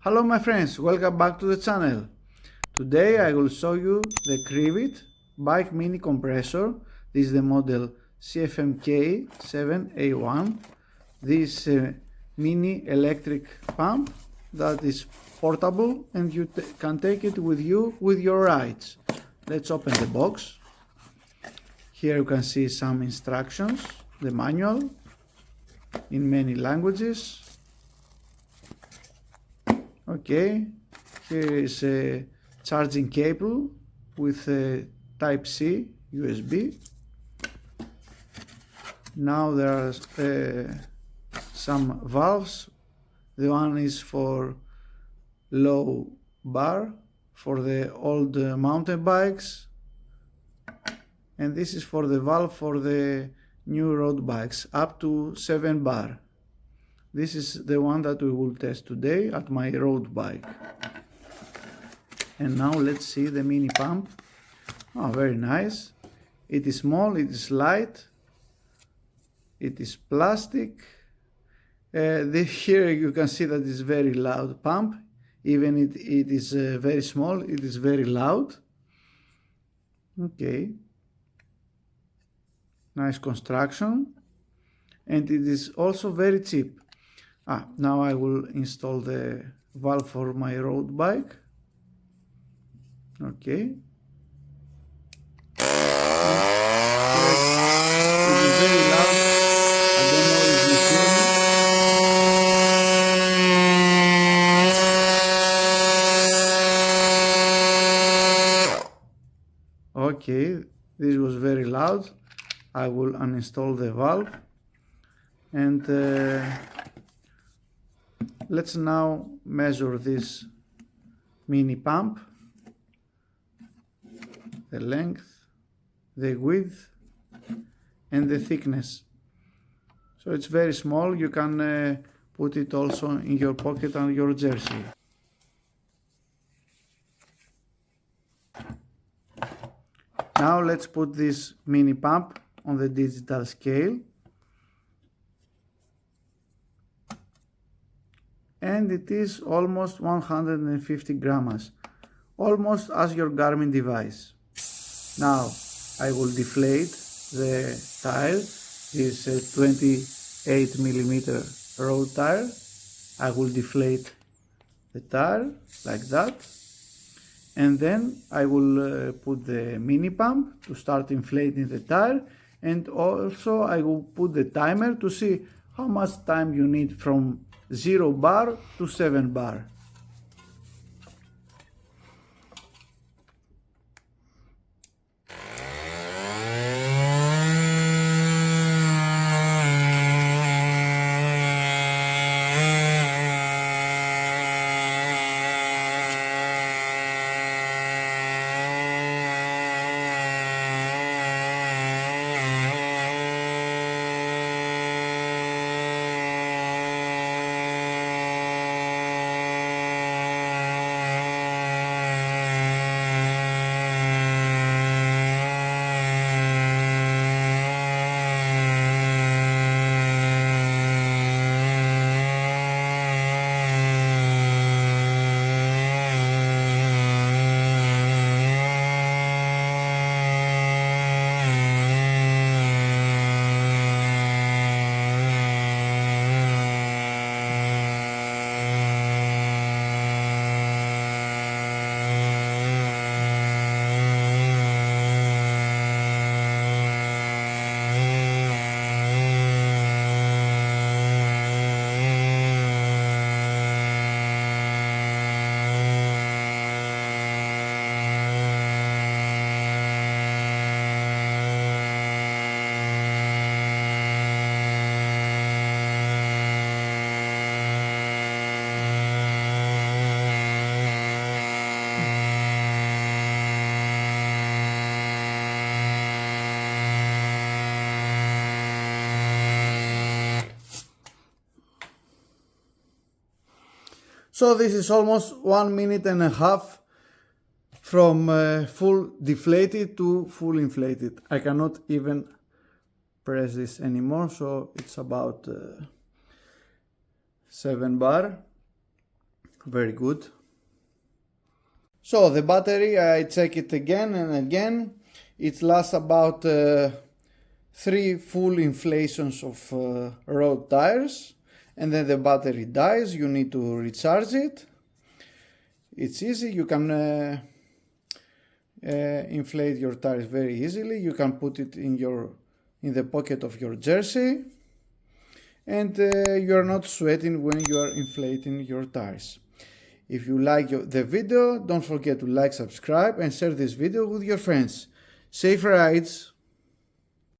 Hello my friends, welcome back to the channel. Today I will show you the KRIVIT Bike Mini Compressor. This is the model CFMK7A1. This mini electric pump that is portable and you can take it with you with your rides. Let's open the box. Here you can see some instructions, the manual in many languages. Okay, here is a charging cable with a Type-C USB. Now there are some valves. The one is for low bar for the old mountain bikes, and this is for the valve for the new road bikes up to 7 bar. This is the one that we will test today at my road bike. And now let's see the mini pump. Oh, very nice. It is small, it is light, it is plastic. Here you can see that it's very loud pump. Even it is very small, it is very loud. Okay. Nice construction. And it is also very cheap. Now I will install the valve for my road bike. Okay. It is very loud. I don't know if you hear me. Okay, this was very loud. I will uninstall the valve and let's now measure this mini pump, the length, the width and the thickness. So it's very small, you can put it also in your pocket on your jersey. Now let's put this mini pump on the digital scale. And it is almost 150 grams, almost as your Garmin device. Now I will deflate the tire. This is a 28mm road tire. I will deflate the tire like that, and then I will put the mini pump to start inflating the tire, and also I will put the timer to see how much time you need from 0 bar to 7 bar. So this is almost 1.5 minutes from full deflated to full inflated. I cannot even press this anymore, so it's about 7 bar. Very good. So the battery, I check it again and again. It lasts about 3 full inflations of road tires, and then the battery dies. You need to recharge it. It's easy. You can inflate your tires very easily. You can put it in the pocket of your jersey, and you are not sweating when you are inflating your tires. If you like the video, don't forget to like, subscribe, and share this video with your friends. Safe rides!